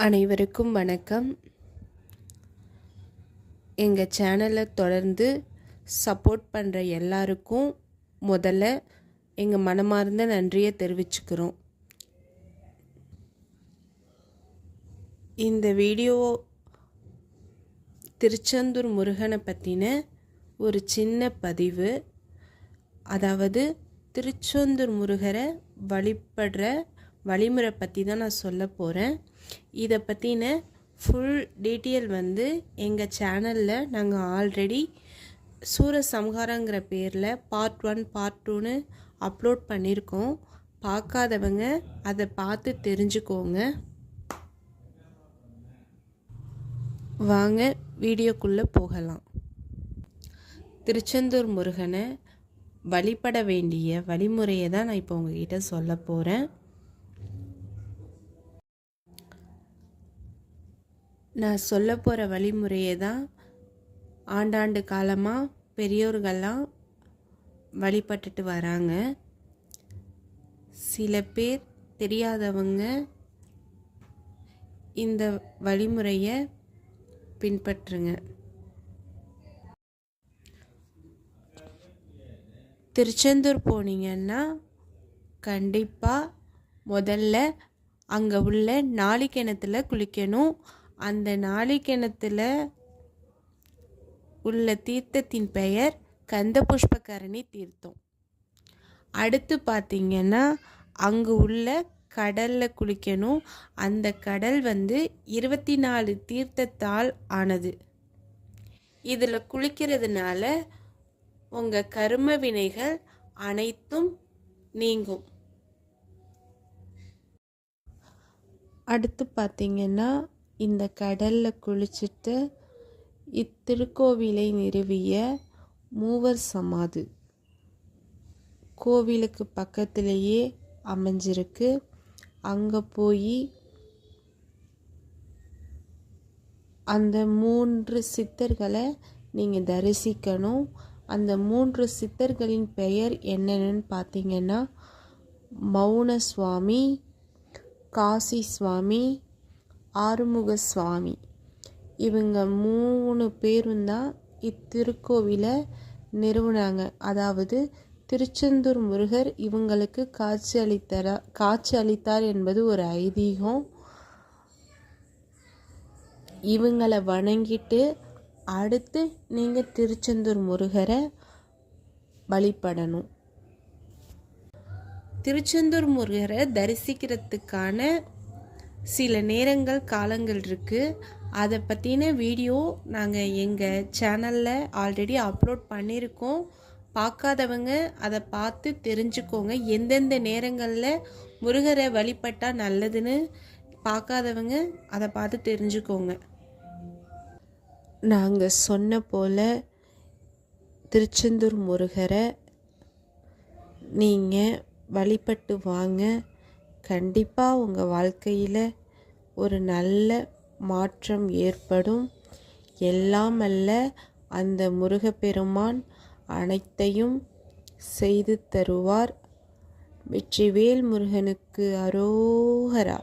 அனைவருக்கும் வணக்கம். எங்கள் சேனலை தொடர்ந்து சப்போர்ட் பண்ணுற எல்லாருக்கும் முதல்ல எங்கள் மனமார்ந்த நன்றியை தெரிவிச்சுக்கிறோம். இந்த வீடியோ திருச்செந்தூர் முருகனை பற்றின ஒரு சின்ன பதிவு. அதாவது திருச்செந்தூர் முருகரை வழிபடுற வழிமுறை பற்றி தான் நான் சொல்ல போகிறேன். இதை பற்றின ஃபுல் டீட்டெயில் எங்கள் சேனலில் நாங்கள் ஆல்ரெடி சூரசம்ஹாரங்கிற பேரில் பார்ட் 1 பார்ட் 2ன்னு அப்லோட் பண்ணியிருக்கோம். பார்க்காதவங்க அதை பார்த்து தெரிஞ்சுக்கோங்க. வாங்க வீடியோக்குள்ளே போகலாம். திருச்செந்தூர் முருகனை வழிபட வேண்டிய வழிமுறையை தான் நான் இப்போ உங்ககிட்ட சொல்ல போகிறேன். நான் சொல்ல போகிற வழிமுறையை தான் ஆண்டாண்டு காலமாக பெரியோர்கள்லாம் வழிபட்டுட்டு வராங்க. சில பேர் தெரியாதவங்க இந்த வழிமுறையை பின்பற்றுங்க. திருச்செந்தூர் போனீங்கன்னா கண்டிப்பாக முதல்ல அங்கே உள்ள நாளிக்கிணத்துல குளிக்கணும். அந்த நாளிக்கிணத்துல உள்ள தீர்த்தத்தின் பெயர் கந்த புஷ்பகரணி தீர்த்தம். அடுத்து பார்த்திங்கன்னா அங்கு உள்ள கடலில் குளிக்கணும். அந்த கடல் 24 தீர்த்தத்தால் ஆனது. இதில் குளிக்கிறதுனால உங்கள் கர்ம வினைகள் அனைத்தும் நீங்கும். அடுத்து பார்த்திங்கன்னா இந்த கடலில் குளிச்சுட்டு இத்திருக்கோவிலை நிறுவிய மூவர் சமாதி கோவிலுக்கு பக்கத்திலேயே அமைஞ்சிருக்கு. அங்கே போய் அந்த 3 சித்தர்களை நீங்கள் தரிசிக்கணும். அந்த 3 சித்தர்களின் பெயர் என்னென்னு பார்த்தீங்கன்னா மௌன சுவாமி, காசி சுவாமி, ஆறுமுக சுவாமி. இவங்க 3 பேரும் தான் இத்திருக்கோவிலை நிறுவனாங்க. அதாவது திருச்செந்தூர் முருகர் இவங்களுக்கு காட்சி அளித்தார் என்பது ஒரு ஐதீகம். இவங்களை வணங்கிட்டு அடுத்து நீங்கள் திருச்செந்தூர் முருகரை வழிபடணும். திருச்செந்தூர் முருகரை தரிசிக்கிறதுக்கான சில நேரங்கள் காலங்கள் இருக்குது. அதை பற்றின வீடியோ நாங்கள் எங்கள் சேனலில் ஆல்ரெடி அப்லோட் பண்ணியிருக்கோம். பார்க்காதவங்க அதை பார்த்து தெரிஞ்சுக்கோங்க. எந்தெந்த நேரங்களில் முருகரை வழிபட்டால் நல்லதுன்னு பார்க்காதவங்க அதை பார்த்து தெரிஞ்சுக்கோங்க. நாங்கள் சொன்ன போல் திருச்செந்தூர் முருகரை நீங்கள் வழிபட்டு வாங்க. கண்டிப்பாக உங்கள் வாழ்க்கையில் ஒரு நல்ல மாற்றம் ஏற்படும். எல்லாம் அல்ல அந்த முருகப்பெருமான் அனைத்தையும் செய்து தருவார். வெற்றிவேல் முருகனுக்கு அரோகரா.